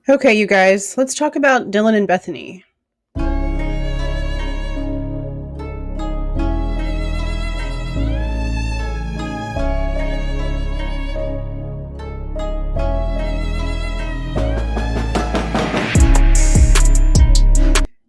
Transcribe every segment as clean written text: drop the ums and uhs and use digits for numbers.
Okay, you guys, let's talk about Dylan and Bethany.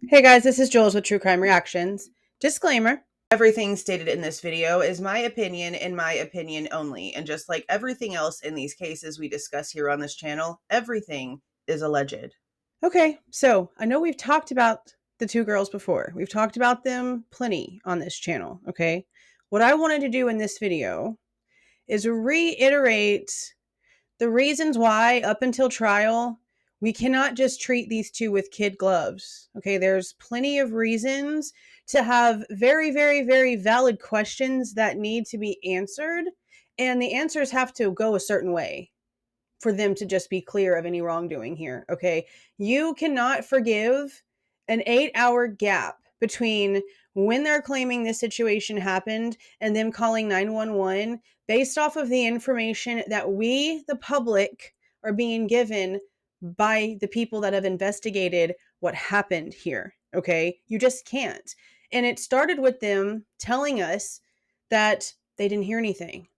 Hey guys, this is Jules with True Crime Reactions. Disclaimer. Everything stated in this video is my opinion and my opinion only, and just like everything else in these cases we discuss here on this channel, everything is alleged. Okay, so I know we've talked about the two girls before. We've talked about them plenty on this channel, okay? What I wanted to do in this video is reiterate the reasons why, up until trial, we cannot just treat these two with kid gloves. Okay, there's plenty of reasons to have very, very, very valid questions that need to be answered, and the answers have to go a certain way for them to just be clear of any wrongdoing here. Okay, you cannot forgive an 8-hour gap between when they're claiming this situation happened and them calling 911 based off of the information that we, the public, are being given by the people that have investigated what happened here. Okay, you just can't. And it started with them telling us that they didn't hear anything,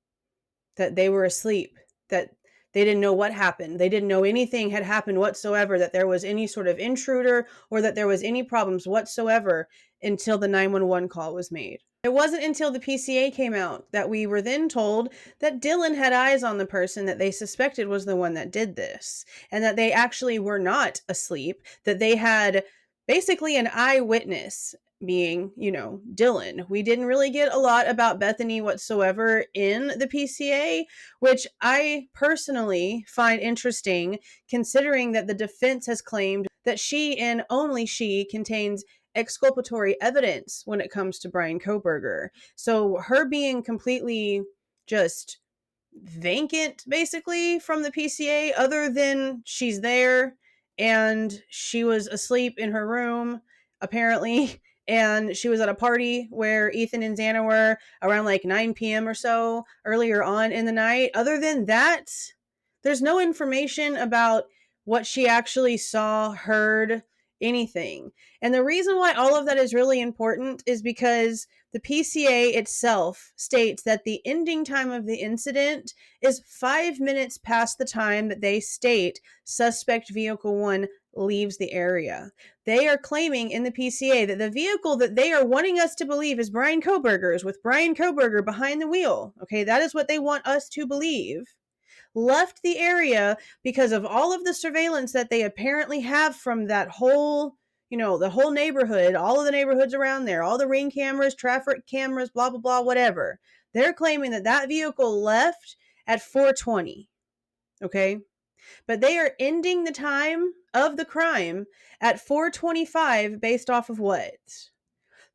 that they were asleep, that they didn't know what happened. They didn't know anything had happened whatsoever, that there was any sort of intruder or that there was any problems whatsoever until the 911 call was made. It wasn't until the PCA came out that we were then told that Dylan had eyes on the person that they suspected was the one that did this, and that they actually were not asleep, that they had basically an eyewitness, being, Dylan. We didn't really get a lot about Bethany whatsoever in the PCA, which I personally find interesting, considering that the defense has claimed that she and only she contains exculpatory evidence when it comes to Bryan Kohberger. So her being completely just vacant, basically, from the PCA, other than she's there and she was asleep in her room, apparently, and she was at a party where Ethan and Xana were around like 9 p.m. or so earlier on in the night. Other than that, there's no information about what she actually saw, heard, anything. And the reason why all of that is really important is because the PCA itself states that the ending time of the incident is 5 minutes past the time that they state suspect vehicle 1 leaves the area. They are claiming in the PCA that the vehicle that they are wanting us to believe is Bryan Kohberger's, with Bryan Kohberger behind the wheel. Okay, that is what they want us to believe. Left the area because of all of the surveillance that they apparently have from that whole, the whole neighborhood, all of the neighborhoods around there, all the ring cameras, traffic cameras, blah, blah, blah, whatever. They're claiming that that vehicle left at 4:20. Okay. But they are ending the time of the crime at 4:25 based off of what?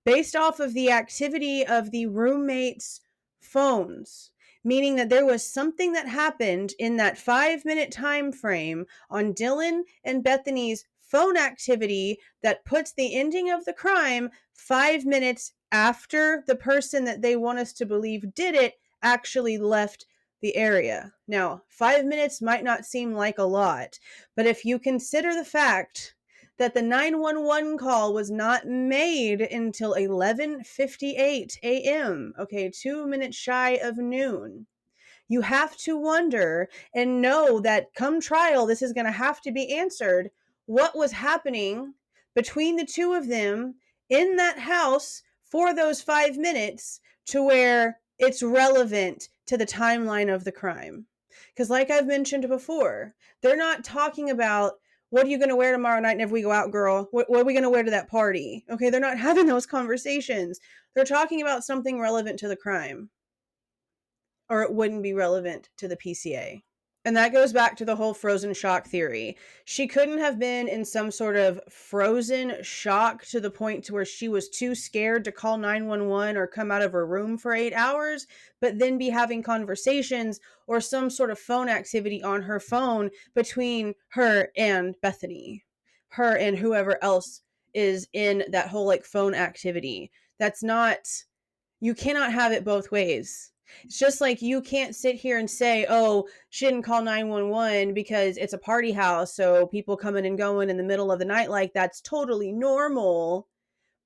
Based off of the activity of the roommates' phones, meaning that there was something that happened in that 5-minute time frame on Dylan and Bethany's phone activity that puts the ending of the crime 5 minutes after the person that they want us to believe did it actually left the area. Now, 5 minutes might not seem like a lot, but if you consider the fact that the 911 call was not made until 11:58 a.m., okay, 2 minutes shy of noon, you have to wonder and know that come trial, this is going to have to be answered. What was happening between the two of them in that house for those 5 minutes to where it's relevant to the timeline of the crime? Because like I've mentioned before, they're not talking about, what are you going to wear tomorrow night if we go out, girl? What are we going to wear to that party? Okay, they're not having those conversations. They're talking about something relevant to the crime, or it wouldn't be relevant to the PCA. And that goes back to the whole frozen shock theory. She couldn't have been in some sort of frozen shock to the point to where she was too scared to call 911 or come out of her room for 8 hours, but then be having conversations or some sort of phone activity on her phone between her and Bethany, her and whoever else is in that whole like phone activity. That's not, you cannot have it both ways. It's just like you can't sit here and say, oh, she didn't call 911 because it's a party house, so people coming and going in the middle of the night, like that's totally normal,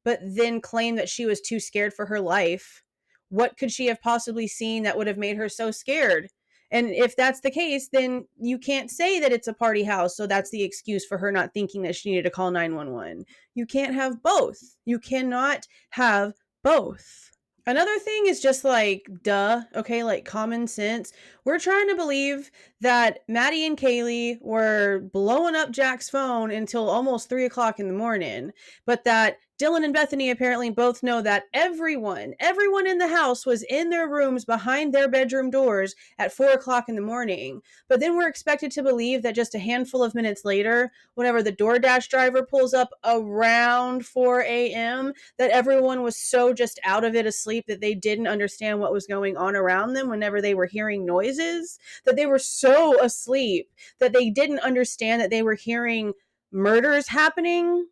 but then claim that she was too scared for her life. What could she have possibly seen that would have made her so scared? And if that's the case, then you can't say that it's a party house, so that's the excuse for her not thinking that she needed to call 911. You can't have both. You cannot have both. Another thing is just like, duh, okay, like common sense. We're trying to believe that Maddie and Kaylee were blowing up Jack's phone until almost 3 o'clock in the morning, but that Dylan and Bethany apparently both know that everyone in the house was in their rooms behind their bedroom doors at 4 o'clock in the morning. But then we're expected to believe that just a handful of minutes later, whenever the DoorDash driver pulls up around 4 a.m., that everyone was so just out of it asleep that they didn't understand what was going on around them whenever they were hearing noises, that they were so asleep that they didn't understand that they were hearing murders happening.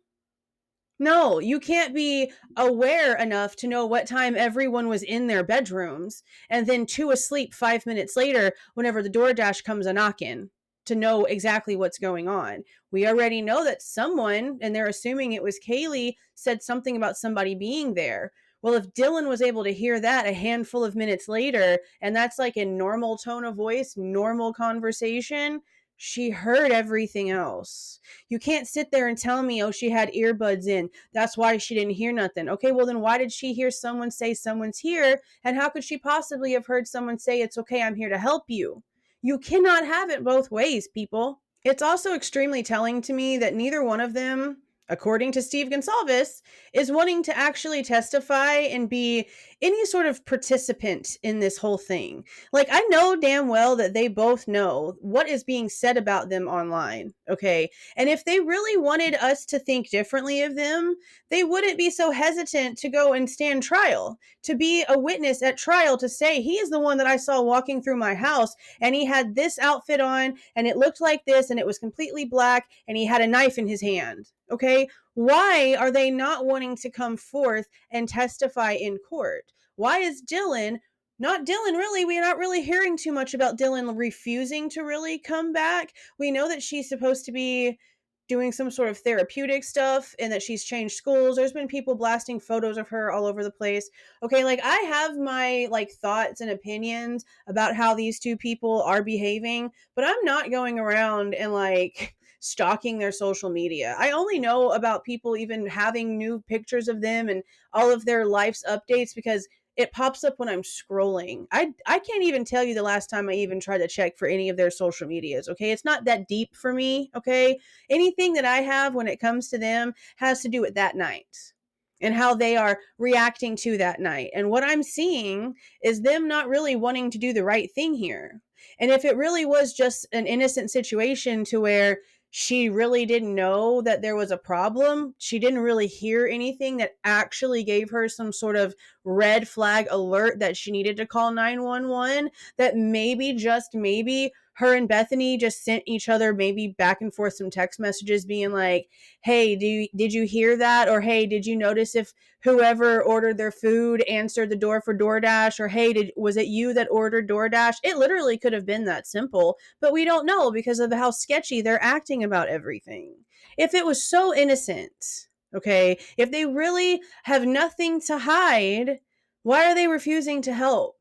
No, you can't be aware enough to know what time everyone was in their bedrooms and then too asleep 5 minutes later whenever the DoorDash comes a knocking to know exactly what's going on. We already know that someone, and they're assuming it was Kaylee, said something about somebody being there. Well, if Dylan was able to hear that a handful of minutes later, and that's like a normal tone of voice, normal conversation, she heard everything else. You can't sit there and tell me, oh, she had earbuds in. That's why she didn't hear nothing. Okay, well, then why did she hear someone say someone's here? And how could she possibly have heard someone say, it's okay, I'm here to help you? You cannot have it both ways, people. It's also extremely telling to me that neither one of them, according to Steve Goncalves, is wanting to actually testify and be any sort of participant in this whole thing. Like, I know damn well that they both know what is being said about them online, okay? And if they really wanted us to think differently of them, they wouldn't be so hesitant to go and stand trial, to be a witness at trial, to say, he is the one that I saw walking through my house, and he had this outfit on, and it looked like this, and it was completely black, and he had a knife in his hand, okay? Why are they not wanting to come forth and testify in court? Why is Dylan, not Dylan really, we're not really hearing too much about Dylan refusing to really come back. We know that she's supposed to be doing some sort of therapeutic stuff and that she's changed schools. There's been people blasting photos of her all over the place. Okay, like I have my like thoughts and opinions about how these two people are behaving, but I'm not going around and like stalking their social media. I only know about people even having new pictures of them and all of their life's updates because it pops up when I'm scrolling. I can't even tell you the last time I even tried to check for any of their social medias, okay? It's not that deep for me, okay? Anything that I have when it comes to them has to do with that night and how they are reacting to that night. And what I'm seeing is them not really wanting to do the right thing here. And if it really was just an innocent situation to where she really didn't know that there was a problem, she didn't really hear anything that actually gave her some sort of red flag alert that she needed to call 911, that maybe, just maybe, her and Bethany just sent each other maybe back and forth some text messages being like, hey, did you hear that? Or hey, did you notice if whoever ordered their food answered the door for DoorDash? Or hey, was it you that ordered DoorDash? It literally could have been that simple, but we don't know because of how sketchy they're acting about everything. If it was so innocent, okay, if they really have nothing to hide, why are they refusing to help?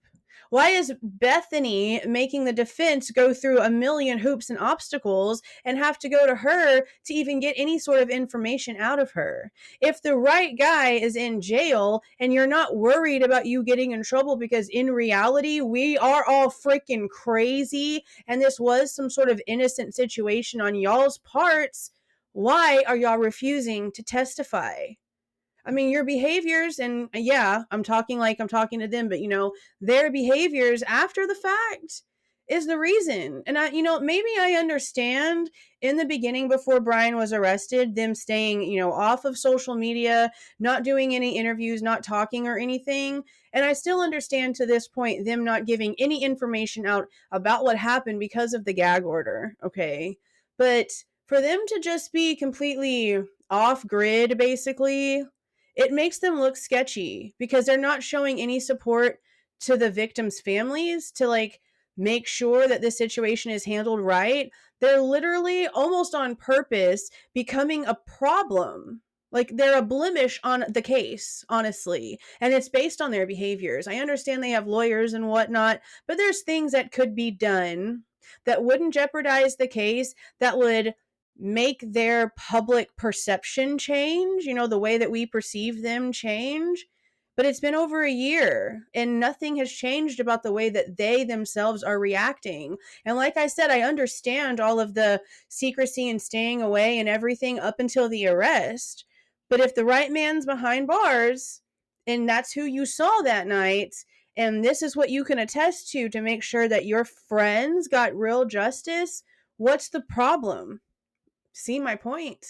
Why is Bethany making the defense go through a million hoops and obstacles and have to go to her to even get any sort of information out of her? If the right guy is in jail and you're not worried about you getting in trouble because in reality, we are all freaking crazy and this was some sort of innocent situation on y'all's parts, why are y'all refusing to testify? I mean, your behaviors, and yeah, I'm talking to them, but their behaviors after the fact is the reason. And maybe I understand in the beginning before Bryan was arrested, them staying, off of social media, not doing any interviews, not talking or anything. And I still understand to this point, them not giving any information out about what happened because of the gag order. Okay. But for them to just be completely off grid, basically, it makes them look sketchy because they're not showing any support to the victims' families to like make sure that this situation is handled right. They're literally almost on purpose becoming a problem. Like they're a blemish on the case, honestly. And it's based on their behaviors. I understand they have lawyers and whatnot, but there's things that could be done that wouldn't jeopardize the case, that would make their public perception change, you know, the way that we perceive them change. But it's been over a year and nothing has changed about the way that they themselves are reacting. And like I said, I understand all of the secrecy and staying away and everything up until the arrest. But if the right man's behind bars and that's who you saw that night, and this is what you can attest to make sure that your friends got real justice, what's the problem? See my point?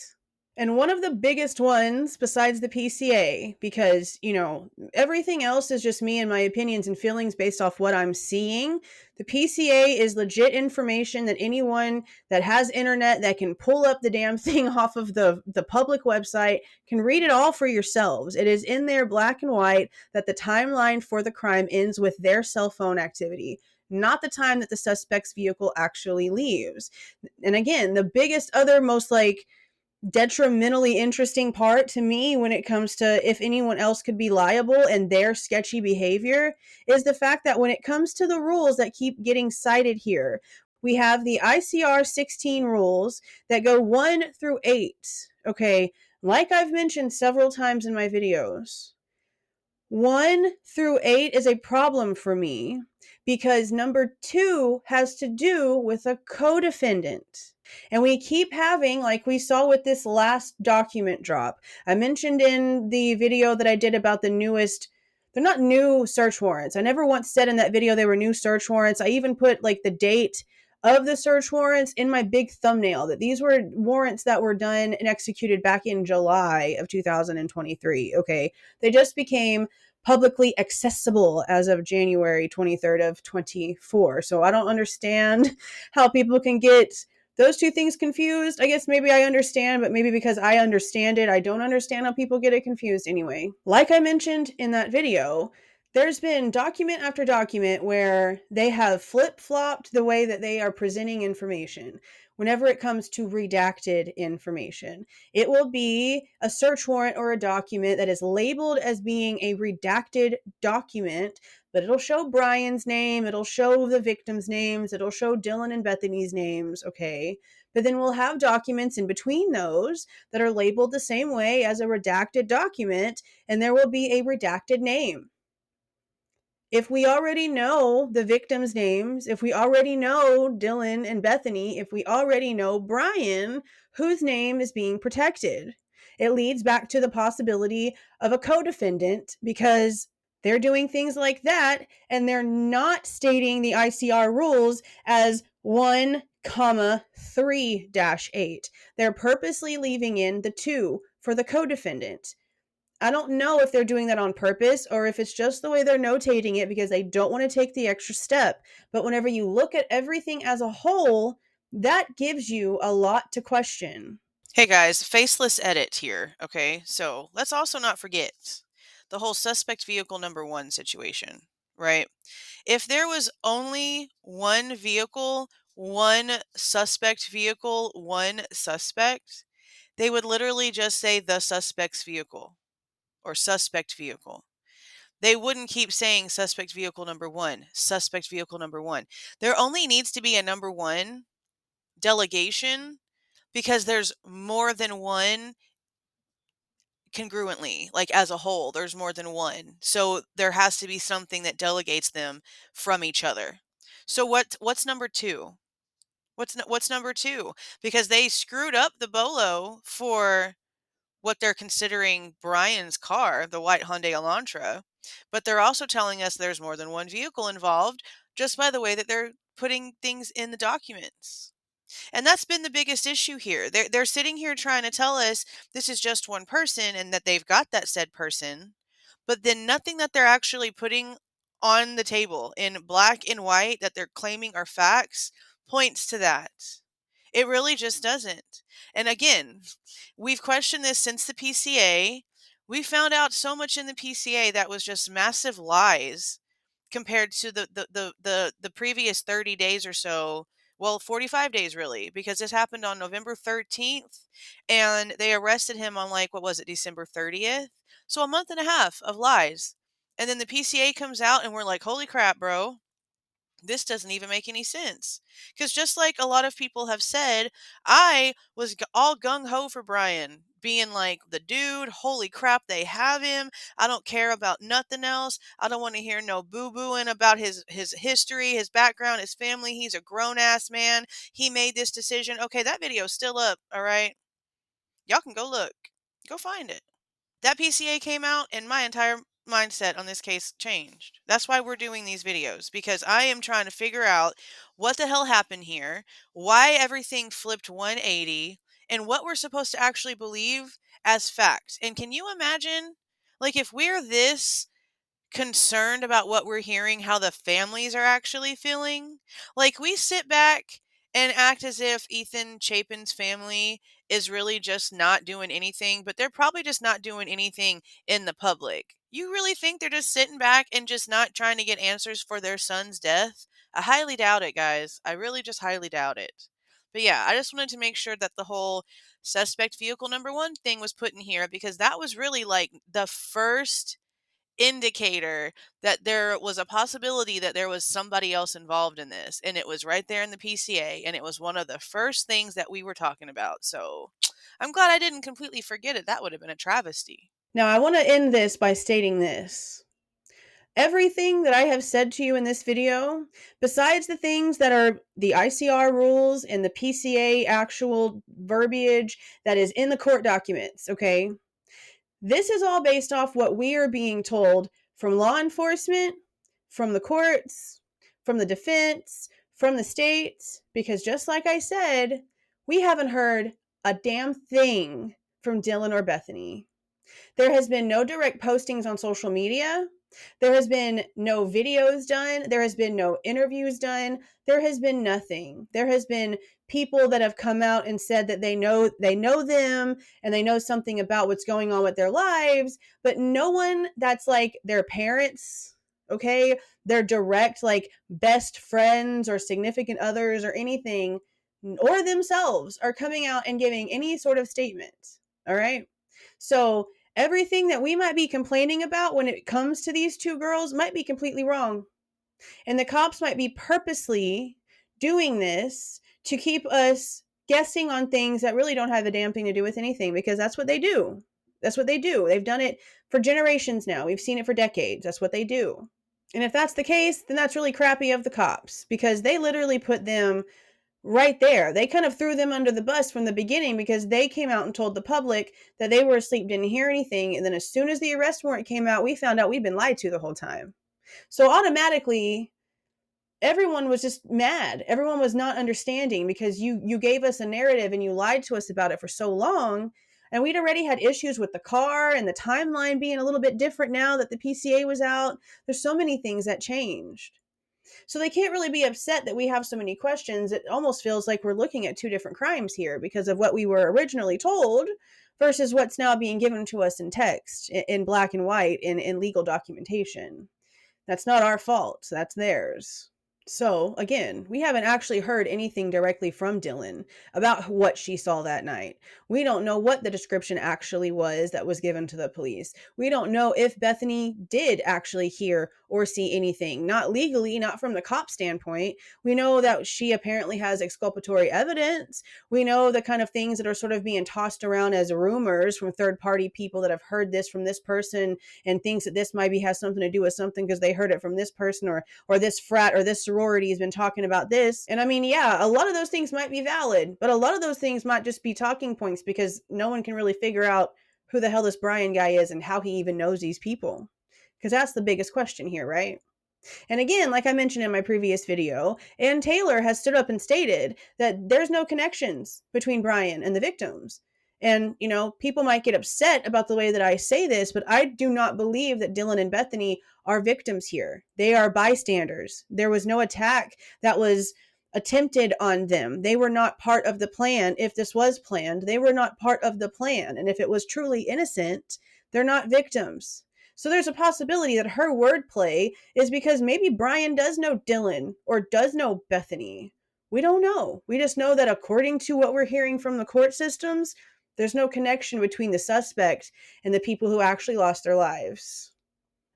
And one of the biggest ones, besides the PCA, because, you know, everything else is just me and my opinions and feelings based off what I'm seeing. The PCA is legit information that anyone that has internet that can pull up the damn thing off of the public website can read it all for yourselves. It is in there black and white that the timeline for the crime ends with their cell phone activity, not the time that the suspect's vehicle actually leaves. And again, the biggest other most like detrimentally interesting part to me when it comes to if anyone else could be liable and their sketchy behavior is the fact that when it comes to the rules that keep getting cited here, we have the ICR 16 rules that go 1 through 8. Okay, like I've mentioned several times in my videos, 1 through 8 is a problem for me because number 2 has to do with a co-defendant. And we keep having, like we saw with this last document drop. I mentioned in the video that I did about the newest, they're not new search warrants. I never once said in that video they were new search warrants. I even put like the date of the search warrants in my big thumbnail, that these were warrants that were done and executed back in July of 2023. Okay. They just became publicly accessible as of January 23rd of 24. So I don't understand how people can get those two things confused. I guess maybe I understand, but maybe because I understand it, I don't understand how people get it confused anyway. Like I mentioned in that video, there's been document after document where they have flip-flopped the way that they are presenting information whenever it comes to redacted information. It will be a search warrant or a document that is labeled as being a redacted document, but it'll show Bryan's name, it'll show the victims' names, it'll show Dylan and Bethany's names, okay? But then we'll have documents in between those that are labeled the same way as a redacted document, and there will be a redacted name. If we already know the victims' names, if we already know Dylan and Bethany, if we already know Bryan, whose name is being protected? It leads back to the possibility of a co-defendant because they're doing things like that and they're not stating the ICR rules as 1, 3-8. They're purposely leaving in the 2 for the co-defendant. I don't know if they're doing that on purpose or if it's just the way they're notating it because they don't want to take the extra step. But whenever you look at everything as a whole, that gives you a lot to question. Hey guys, faceless edit here, okay? So let's also not forget the whole suspect vehicle number 1 situation, right? If there was only one vehicle, one suspect vehicle, one suspect, they would literally just say the suspect's vehicle or suspect vehicle. They wouldn't keep saying suspect vehicle number 1, suspect vehicle number 1. There only needs to be a number 1 delegation because there's more than one congruently, like as a whole, there's more than one. So there has to be something that delegates them from each other. So what's number 2? What's number 2? Because they screwed up the bolo for what they're considering Bryan's car, the white Hyundai Elantra, but they're also telling us there's more than one vehicle involved just by the way that they're putting things in the documents. And that's been the biggest issue here. They're sitting here trying to tell us this is just one person and that they've got that said person, but then nothing that they're actually putting on the table in black and white that they're claiming are facts points to that. It really just doesn't. And again, we've questioned this since the PCA. We found out so much in the PCA that was just massive lies compared to the previous 30 days or so. Well, 45 days really, because this happened on November 13th and they arrested him on like, what was it, December 30th? So a month and a half of lies. And then the PCA comes out and we're like, holy crap, bro. This doesn't even make any sense. Because just like a lot of people have said, I was all gung ho for Bryan, being like, the dude, holy crap, they have him. I don't care about nothing else. I don't want to hear no boo booing about his history, his background, his family. He's a grown ass man. He made this decision. Okay, that video's still up. All right. Y'all can go look, go find it. That PCA came out and my entire mindset on this case changed. That's why we're doing these videos, because I am trying to figure out what the hell happened here, why everything flipped 180, and what we're supposed to actually believe as fact. And can you imagine, like, if we're this concerned about what we're hearing, how the families are actually feeling? Like, we sit back and act as if Ethan Chapin's family is really just not doing anything, but they're probably just not doing anything in the public. You really think they're just sitting back and just not trying to get answers for their son's death? I highly doubt it, guys. I really just highly doubt it. But yeah, I just wanted to make sure that the whole suspect vehicle number one thing was put in here, because that was really like the first indicator that there was a possibility that there was somebody else involved in this, and it was right there in the PCA, and it was one of the first things that we were talking about. So I'm glad I didn't completely forget it. That would have been a travesty. Now, I want to end this by stating this. Everything that I have said to you in this video, besides the things that are the ICR rules and the PCA actual verbiage that is in the court documents, okay? This is all based off what we are being told from law enforcement, from the courts, from the defense, from the states, because just like I said, we haven't heard a damn thing from Dylan or Bethany. There has been no direct postings on social media. There has been no videos done. There has been no interviews done. There has been nothing. There has been people that have come out and said that they know them and they know something about what's going on with their lives, but no one that's like their parents, okay? Their direct like best friends or significant others or anything, or themselves are coming out and giving any sort of statement. All right? So everything that we might be complaining about when it comes to these two girls might be completely wrong. And the cops might be purposely doing this to keep us guessing on things that really don't have a damn thing to do with anything, because that's what they do. That's what they do. They've done it for generations now. We've seen it for decades. That's what they do. And if that's the case, then that's really crappy of the cops, because they literally put them right there. They kind of threw them under the bus from the beginning, because they came out and told the public that they were asleep, didn't hear anything. And then as soon as the arrest warrant came out, we found out we'd been lied to the whole time. So automatically, everyone was just mad. Everyone was not understanding, because you gave us a narrative and you lied to us about it for so long. And we'd already had issues with the car and the timeline being a little bit different now that the PCA was out. There's so many things that changed. So they can't really be upset that we have so many questions. It almost feels like we're looking at two different crimes here because of what we were originally told versus what's now being given to us in text, in black and white, in legal documentation. That's not our fault. That's theirs. So, again, we haven't actually heard anything directly from Dylan about what she saw that night. We don't know what the description actually was that was given to the police. We don't know if Bethany did actually hear or see anything. Not legally, not from the cop standpoint. We know that she apparently has exculpatory evidence. We know the kind of things that are sort of being tossed around as rumors from third-party people that have heard this from this person and thinks that this maybe has something to do with something because they heard it from this person, or this frat or this sorority has been talking about this. And I mean, yeah, a lot of those things might be valid, but a lot of those things might just be talking points, because no one can really figure out who the hell this Bryan guy is and how he even knows these people. Because that's the biggest question here, right? And again, like I mentioned in my previous video, Ann Taylor has stood up and stated that there's no connections between Bryan and the victims. And, you know, people might get upset about the way that I say this, but I do not believe that Dylan and Bethany are victims here. They are bystanders. There was no attack that was attempted on them. They were not part of the plan. If this was planned, they were not part of the plan. And if it was truly innocent, they're not victims. So there's a possibility that her wordplay is because maybe Bryan does know Dylan or does know Bethany. We don't know. We just know that according to what we're hearing from the court systems, there's no connection between the suspect and the people who actually lost their lives.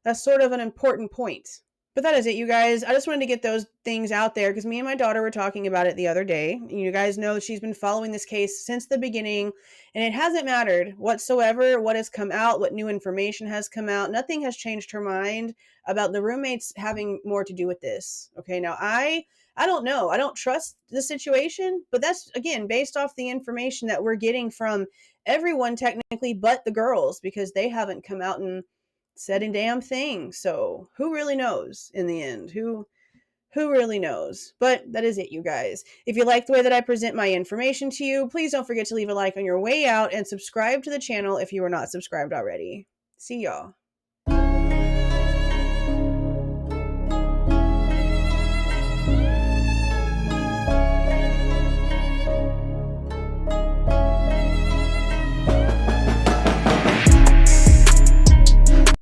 That's sort of an important point. But that is it, you guys. I just wanted to get those things out there because me and my daughter were talking about it the other day. You guys know she's been following this case since the beginning, and it hasn't mattered whatsoever what has come out, what new information has come out. Nothing has changed her mind about the roommates having more to do with this. Okay, now I don't know. I don't trust the situation, but that's, again, based off the information that we're getting from everyone technically but the girls, because they haven't come out and said a damn thing. So who really knows in the end? Who really knows? But that is it, you guys. If you like the way that I present my information to you, please don't forget to leave a like on your way out and subscribe to the channel if you are not subscribed already. See y'all.